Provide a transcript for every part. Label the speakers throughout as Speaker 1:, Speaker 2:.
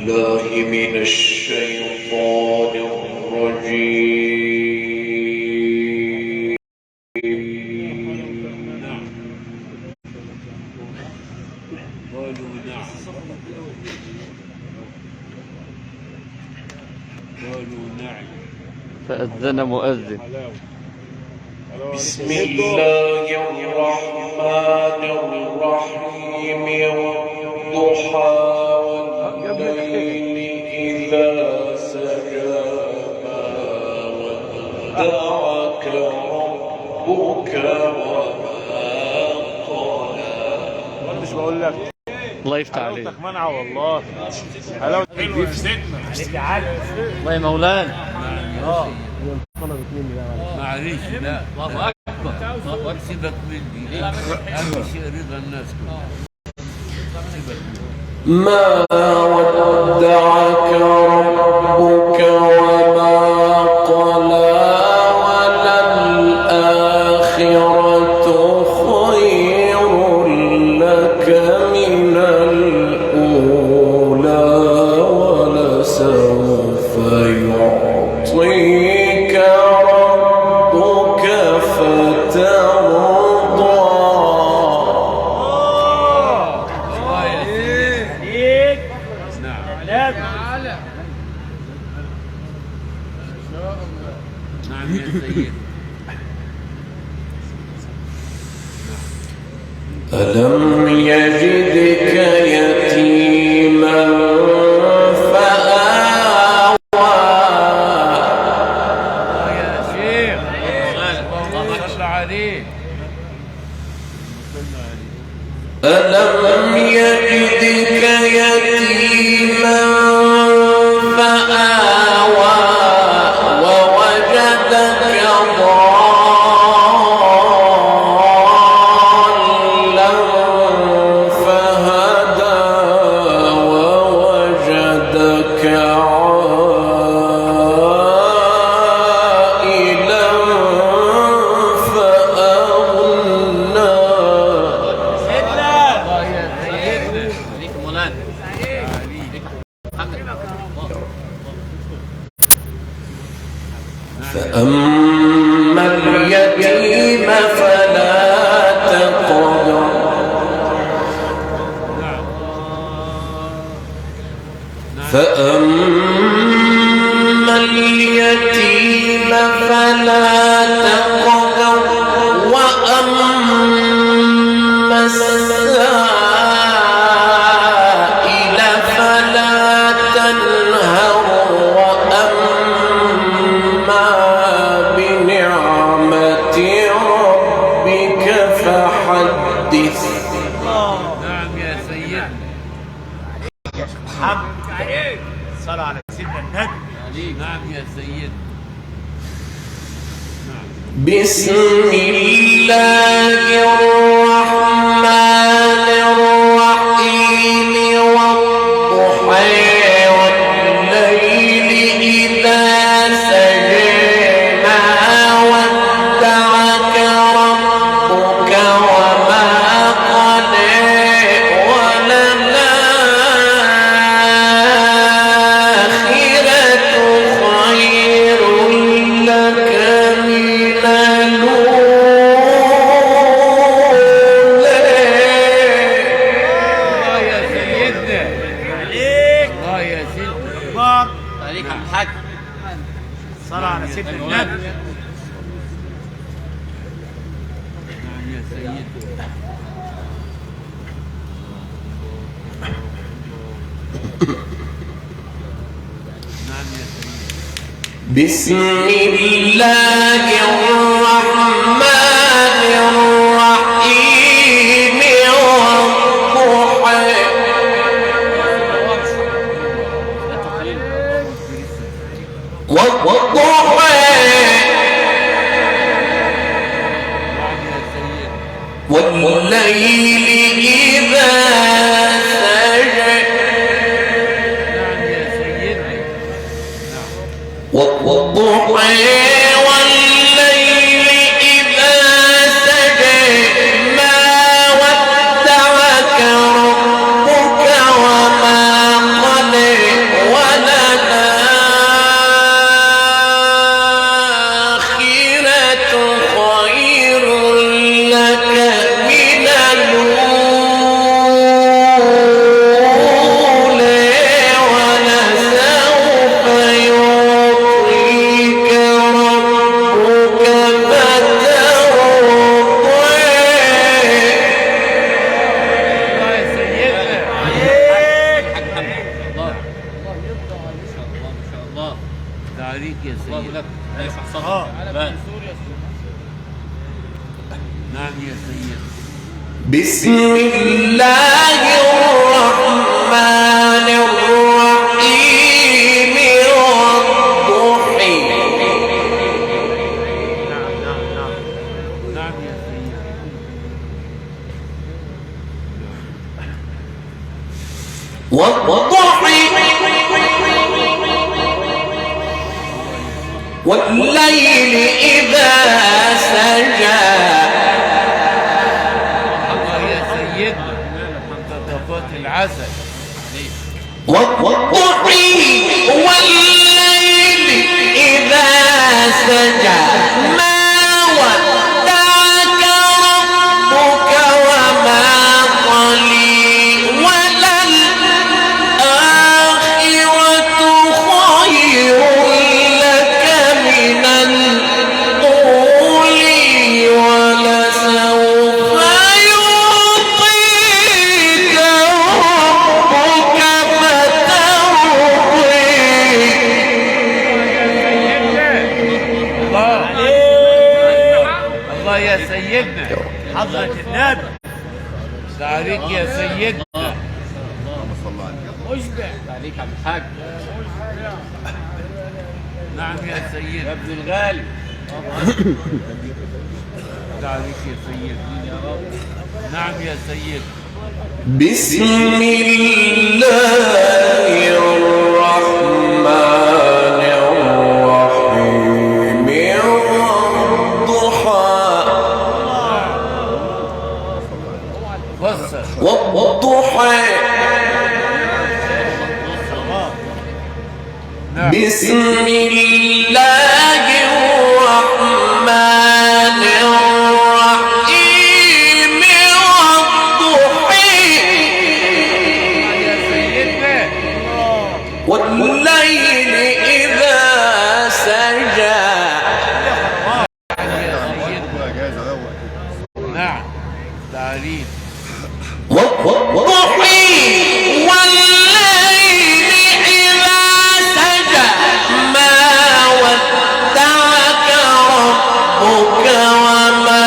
Speaker 1: بالله من الشيطان الرجيم.
Speaker 2: قالوا نعم.
Speaker 3: فأذن مؤذن.
Speaker 1: بسم الله الرحمن الرحيم. والضحى والليل إذا سجى ما ودعك ربك وما قلى.
Speaker 2: مش بقول لك
Speaker 3: الله يفتح عليك.
Speaker 2: حلاوتك منعه والله. حلاوتك
Speaker 3: الله يا مولانا.
Speaker 4: معلش لا الله اكبر سيبك مني اهم شيء رضا الناس كلها.
Speaker 1: ما ودعك ربك وما قلى وللآخرة خير لك من الأولى ولسوف يعطيك ربك فترضى.
Speaker 4: نعم يا سيدي.
Speaker 1: ألم يجدك يتيما فآوى.
Speaker 4: يا شيخ الله صل عليك.
Speaker 1: ألم يجدك يتيما فآوى ووجدك ضالا فهدى ووجدك عائلا فأغنى. فأما اليتيم فلا تقهر. فأما اليتيم فلا تقهر وأما السائل فلا تنهر وأما بنعمة ربك فحدث.
Speaker 4: نعم يا سيدي.
Speaker 2: صلى على سيدنا النبي.
Speaker 4: نعم يا سيدي.
Speaker 1: بسم الله الرحمن الرحيم. والضحى والليل إذا سجى ما ودعك ربك وما قلى وللآخرة خير لك من الأولى.
Speaker 4: الله يا سيدنا.
Speaker 2: عليك
Speaker 4: الله يا سيدي.
Speaker 2: اكبر.
Speaker 4: عليك يا الحاج.
Speaker 2: صلى على سيدنا النبي.
Speaker 4: نعم يا سيدي. نعم يا سيدي.
Speaker 1: بسم الله الرحمن الرحيم. والضحى والليل إذا سجى والضحى والليل إذا سجى ما ودعك ربك وما قلى
Speaker 4: نعم يا سيد.
Speaker 1: بسم الله الرحمن الرحيم والضحى
Speaker 4: نعم يا سيد.
Speaker 1: والضحى والليل إذا سجى
Speaker 4: الله يا سيدنا. منتطفات العسل.
Speaker 1: والضحى والليل إذا سجى ما ودعك ربك وما قلي وللآخرة خير لك من الأولى ولسوف يعطيك ربك فترضي.
Speaker 4: الله يا سيدنا.
Speaker 2: حضرة النبي.
Speaker 4: عليك يا سيدنا.
Speaker 3: عليك عبد الحاج.
Speaker 4: نعم يا سيدنا. يا ابن الغالي. عليك يا سيدنا. نعم يا سيدنا.
Speaker 1: بسم الله الرحمن الرحيم والضحى
Speaker 4: فسر.
Speaker 1: والضحى
Speaker 4: نعم.
Speaker 1: بسم الله الرحمن الرحيم والضحى
Speaker 4: يا سيدنا.
Speaker 1: والليل إذا سجى
Speaker 4: نعم. تعريف.
Speaker 1: والضحى والليل إذا سجى ما ودعك ربك وما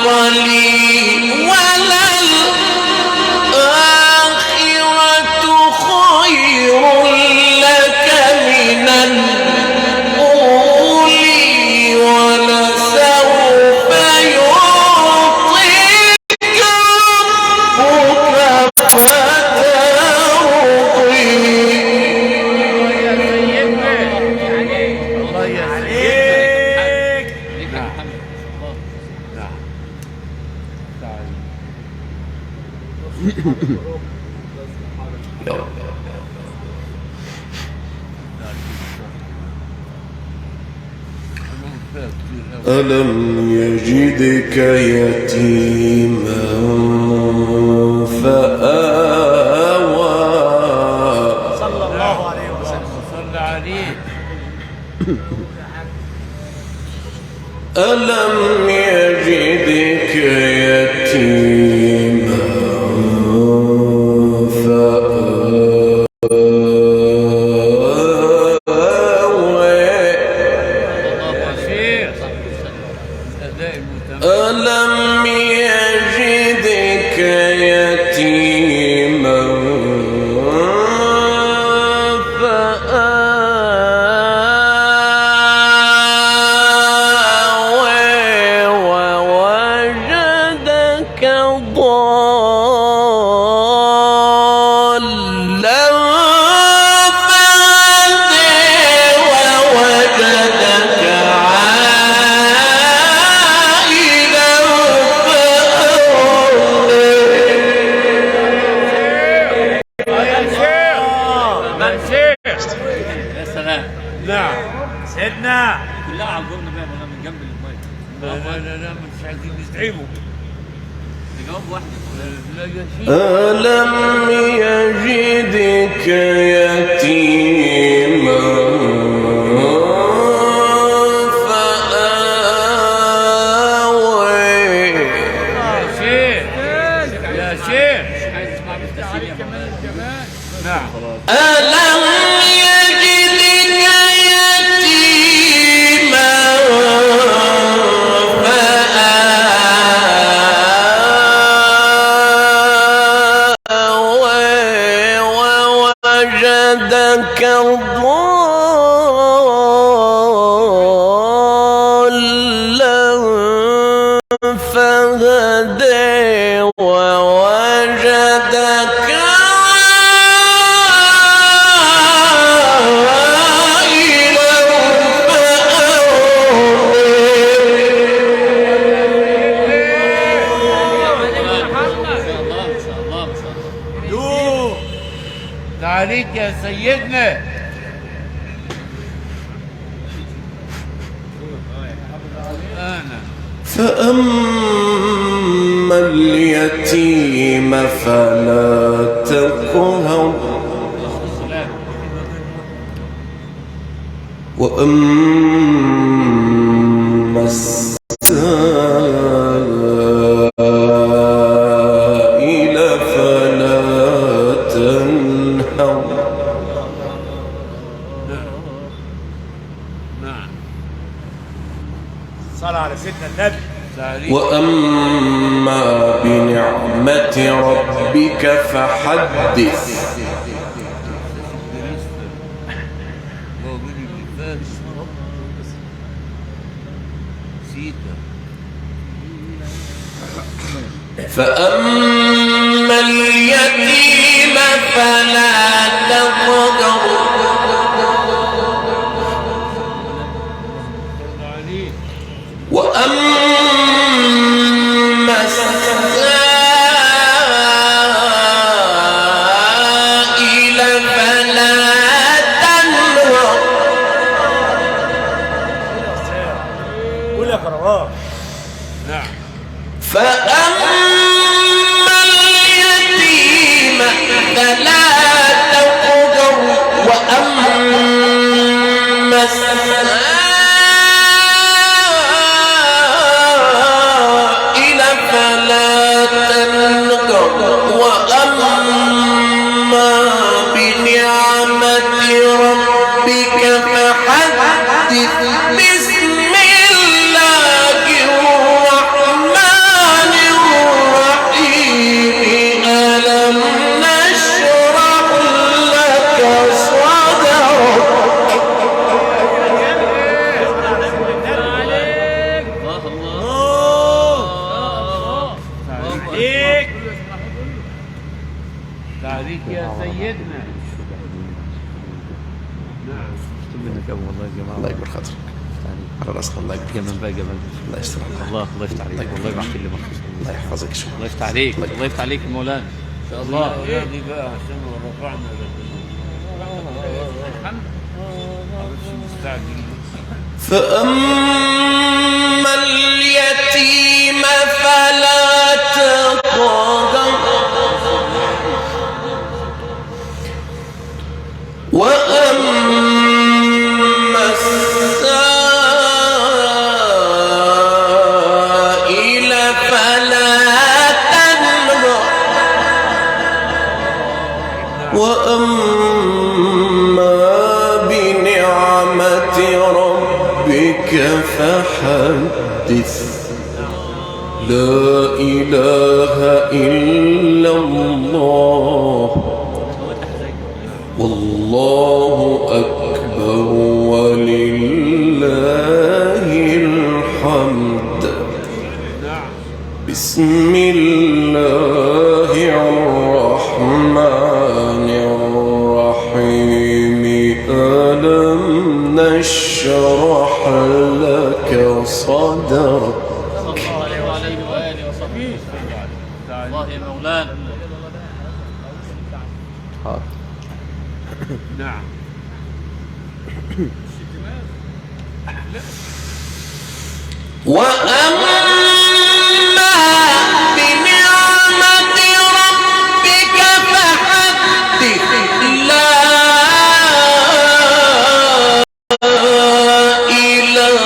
Speaker 1: قلي وللآخرة خير لك من الأولى ولسوف يعطيك ربك فترضي.
Speaker 4: الله يا سيدنا.
Speaker 2: عليك.
Speaker 4: نعم. نعم. تعريف.
Speaker 1: ألم يجدك يتيما فآوى
Speaker 2: صلى الله عليه وسلم.
Speaker 4: صلى عليه.
Speaker 1: ألم يجدك يتيما فآوى
Speaker 4: يا شيخ. أداء المتمم.
Speaker 1: ألم يجدك يتيما فآوى ووجدك ضالا فهدى ووجدك عائلا فأغنى.
Speaker 2: يا شيخ.
Speaker 3: يا سلام.
Speaker 4: نعم.
Speaker 2: سيدنا.
Speaker 3: كلها عجبنا بقى من جنب المايك.
Speaker 4: لا لا لا لا، مش عايزين نتعبوا.
Speaker 3: نجاوب واحدة.
Speaker 4: لا يا شيخ.
Speaker 1: ألم يجدك يتيما فآوى
Speaker 4: يا شيخ. يا شيخ.
Speaker 3: عايز اسمع بالتسجيل يا مولانا.
Speaker 4: نعم.
Speaker 1: ألم يجدك يتيما فهدي ووجدك
Speaker 4: عليك يا سيدنا.
Speaker 1: فأما اليتيم فلا تقهر وأما السائل فلا تنهر.
Speaker 2: صلى على سيدنا النبي.
Speaker 1: وأما بنعمة ربك فحدث. فأما اليتيم فلا تقهر وأما السائل فلا تنهر.
Speaker 2: قول يا كروان.
Speaker 4: نعم.
Speaker 1: فأما اليتيم فلا تقهر وأما السائل فلا تنهر وأما بنعمة ربك فحدث. بسم الله الرحمن الرحيم. ألم نشرح لك صدرك.
Speaker 4: عليك يا سيدنا. نعم.
Speaker 5: منك ابو والله يا جماعه.
Speaker 1: الله يكبر خاطرك على راسك. الله يكبر
Speaker 5: جمال بقى جمال.
Speaker 1: الله يستر
Speaker 5: الله يفتح عليك والله يبارك لي مخصوص.
Speaker 1: الله يحفظك. شو
Speaker 5: الله يفتح عليك الله يفتح عليك مولانا ان شاء الله.
Speaker 4: هذه بقى عشان رفعنا مستعجل.
Speaker 1: فأما اليتيم فلا تقهر وأما السائل فلا تنهر وأما بنعمة ربك فحدث. لا إله إلا الله والله أكبر ولله الحمد. بسم الله الرحمن الرحيم. ألم نشرح لك صدرك.
Speaker 3: صلى الله عليه وآله وصحبه. الله يا مولانا.
Speaker 4: نعم.
Speaker 1: وأما بنعمة ربك فحدث. لا إله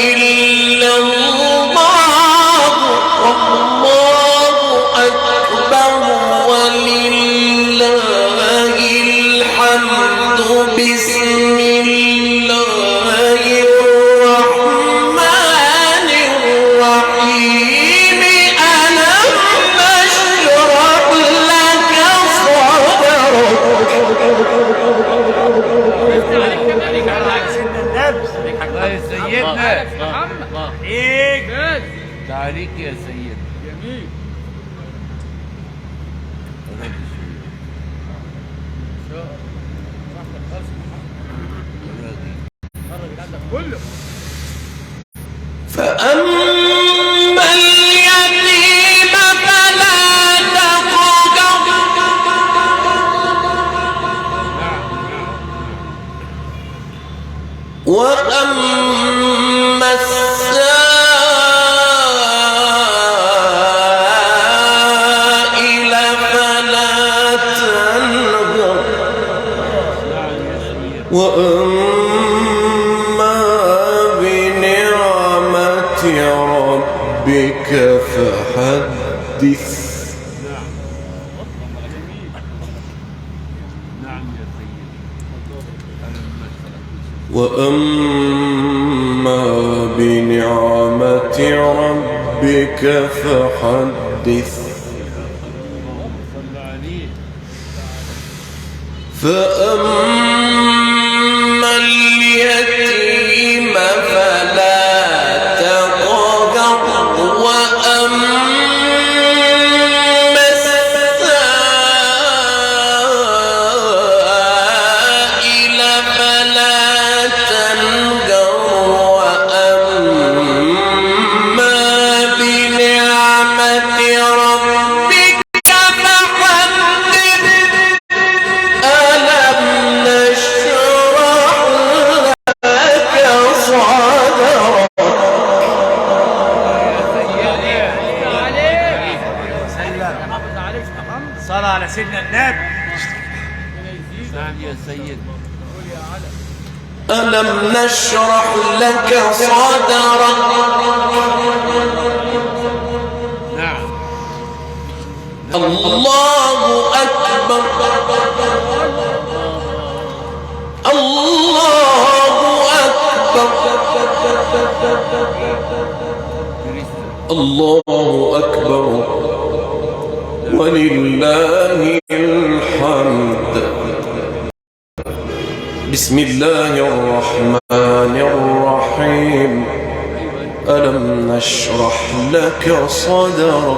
Speaker 1: إلا الله والله أكبر ولله الحمد. بسم الله الرحمن
Speaker 4: الله يا سيدنا.
Speaker 3: الله
Speaker 2: ايه
Speaker 4: تعاليك يا سيدنا.
Speaker 3: جميل. كله.
Speaker 1: فأما اليتيم فلا تقهر وأما السائل فلا تنهر وأما بنعمة ربك فحدث
Speaker 4: نعم يا سيدي.
Speaker 1: وأما بنعمة ربك فحدث
Speaker 4: صلى عليه.
Speaker 1: فأما اليتيم فلا تقهر وأما السائل فلا تنهر وأما بنعمة ربك فحدث ألم نشرح لك صدرك
Speaker 2: صلاة على سيدنا النبي.
Speaker 4: نعم يا سيدي.
Speaker 1: ألم نشرح لك صدرك
Speaker 4: نعم.
Speaker 1: الله أكبر الله أكبر الله أكبر ولله الحمد. بسم الله الرحمن الرحيم. ألم نشرح لك صدرك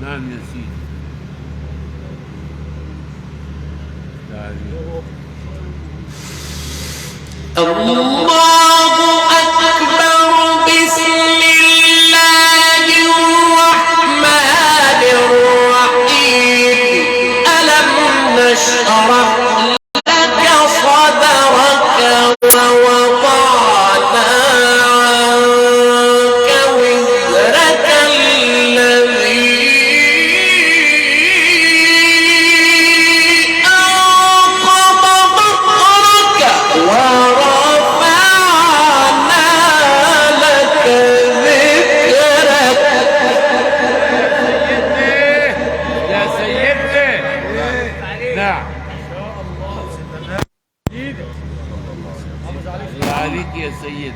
Speaker 4: نعم يا سيدي.
Speaker 1: الله أكبر. بسم الله الرحمن الرحيم. ألم نشرح لك صدرك ووضعنا عنك وزرك الذي أنقض ظهرك ورفعنا لك ذكرك.
Speaker 4: يا سيدنا. نعم. عليك يا سيدي.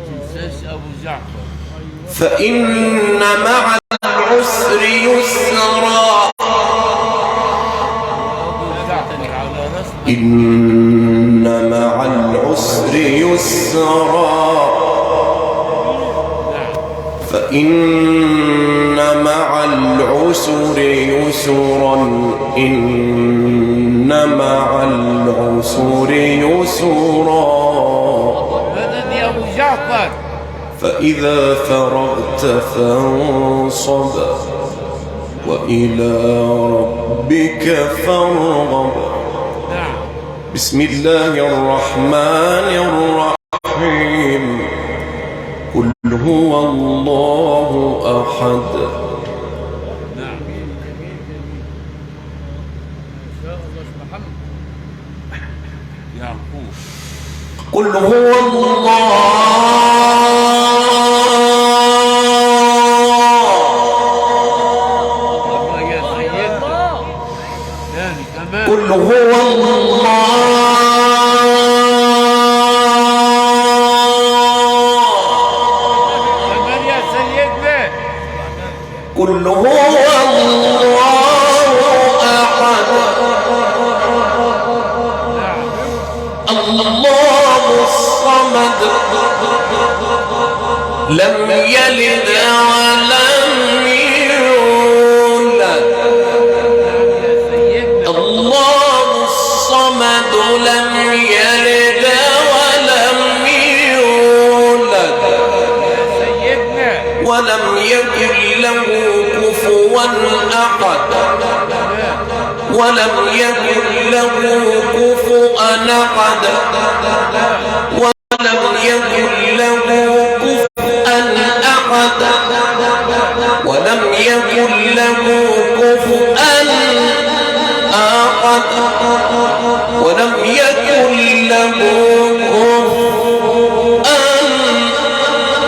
Speaker 4: تنساش أبو جعفر.
Speaker 1: فإن مع العسر يسرا
Speaker 4: أبو جعفر على رسم.
Speaker 1: إن مع العسر يسرا فإن مع العسر يسرا إن مع العسر يسرا
Speaker 4: مدد يا أبو جعفر.
Speaker 1: فإذا فرغت فانصب وإلى ربك فارغب.
Speaker 4: نعم.
Speaker 1: بسم الله الرحمن الرحيم. قل هو الله أحد
Speaker 4: نعم. يعقوب.
Speaker 1: قل هو الله
Speaker 4: يا سيدنا. ثاني كمان.
Speaker 1: قل هو
Speaker 4: كمان يا سيدنا.
Speaker 1: قل هو الله لم يلد ولم يولد الله الصمد لم يلد ولم يولد ولم يكن له كفوا أحد ولم يكن له كفوا أحد ولم يكن له كفوا أحد ولم يكن له كفوا أحد ولم يكن له كفوا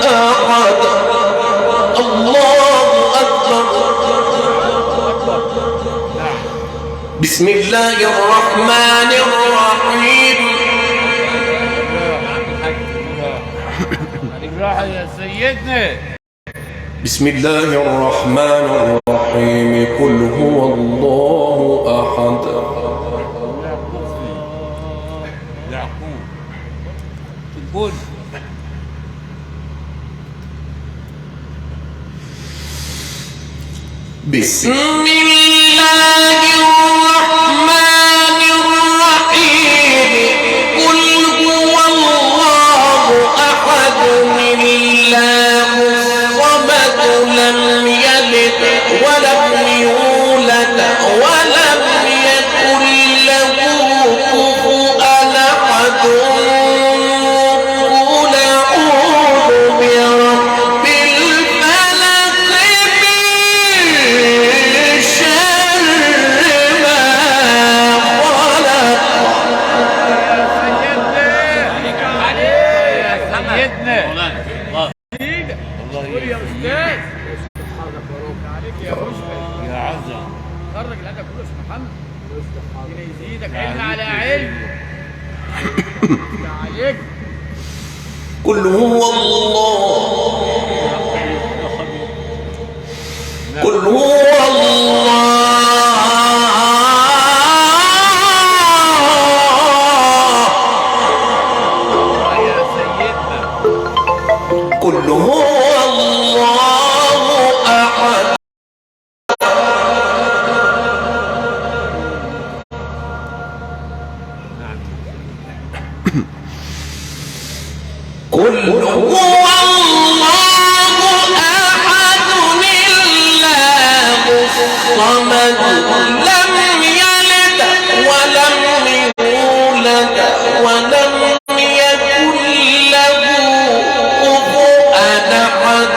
Speaker 1: أحد الله أكبر. بسم الله الرحمن الرحيم.
Speaker 4: بالراحة يا سيدنا.
Speaker 1: بسم الله الرحمن الرحيم. قل هو الله أحد.
Speaker 4: يعقوب تقول
Speaker 1: بسم الله الرحمن الرحيم. قل هو الله أحد الله الصمد لم يلد ولم يولد ولم يكن له كفوا أحد. قل أعوذ برب الفلق من شر ما خلق.
Speaker 4: سيدنا.
Speaker 3: مولانا الله
Speaker 4: الله
Speaker 2: قول يا أستاذ. عليك يا رشد.
Speaker 4: يا عزة.
Speaker 2: خرج الأدب كله اسم محمد. ربنا يزيدك علم على علم. عليك.
Speaker 1: قل هو الله. قل هو الله.
Speaker 4: يا سيدنا.
Speaker 1: قل هو الله أحد. قل هو الله أحد الله الصمد لم يلد ولم يولد ولم يكن له كفوا أحد.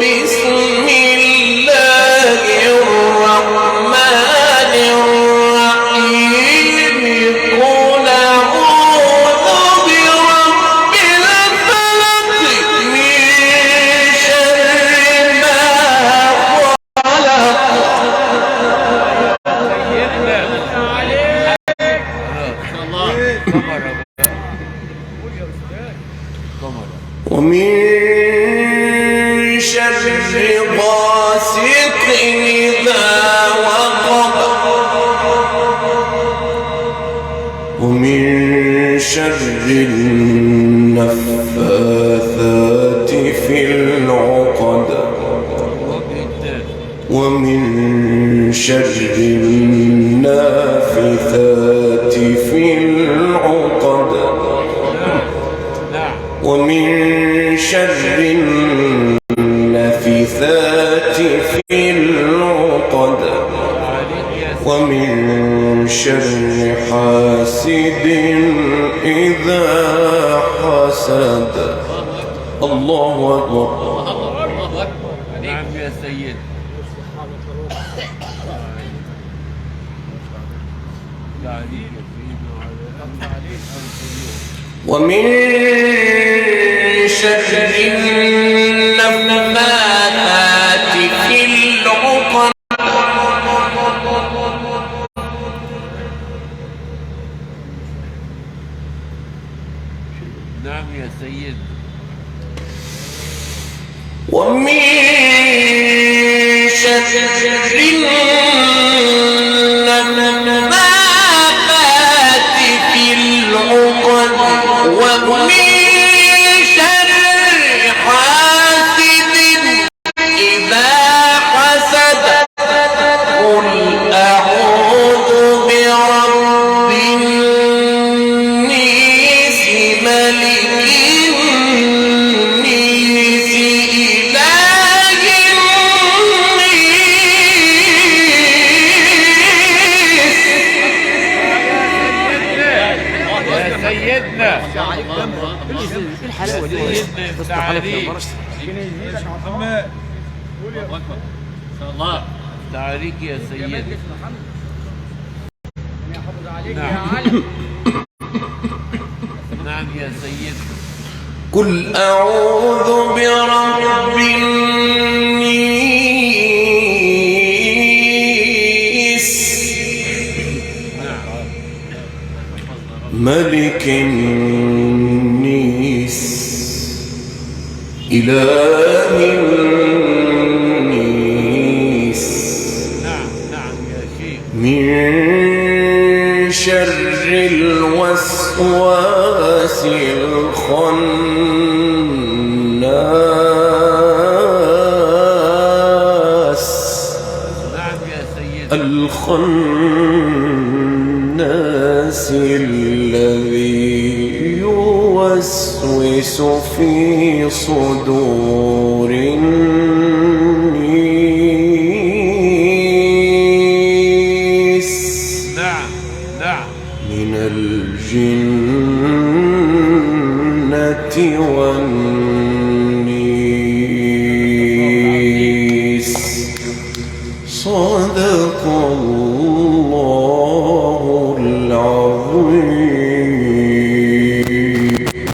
Speaker 1: بسم الله الرحمن الرحيم. قل أعوذ برب الفلق من شر ما خلق. ومن شر غاسق إذا وقب ومن شر النفاثات في العقد ومن شر النافثات في العقد ومن شر النافثات في العقد ومن شر حاسد إذا حسد. الله أكبر.
Speaker 4: نعم يا سيد.
Speaker 1: ومن شر النفاثات في العقد
Speaker 4: نعم يا سيد.
Speaker 1: ومن شر النفاثات في العقد ومن شر
Speaker 5: ايه الحلاوه دي؟
Speaker 4: سيدنا
Speaker 5: تصبح عليك يا
Speaker 4: تعريف
Speaker 5: برش.
Speaker 2: ربنا يزيدك يا محمد. قول يا
Speaker 3: الله أكبر. إن شاء الله.
Speaker 4: تعريك يا
Speaker 2: يا
Speaker 4: سيدي.
Speaker 2: مجلس محمد. ربنا يحافظ عليك يا
Speaker 4: نعم.
Speaker 2: علي.
Speaker 4: نعم يا سيدي.
Speaker 1: قل أعوذ برب النيس ملك النيس إله النيس
Speaker 4: نعم نعم يا شيخ.
Speaker 1: من شر الوسواس الخناس
Speaker 4: نعم يا سيدي.
Speaker 1: الخناس الذي يوسوس في صدور الناس
Speaker 4: نعم نعم.
Speaker 1: من الجنة والنيس صدق الله العظيم.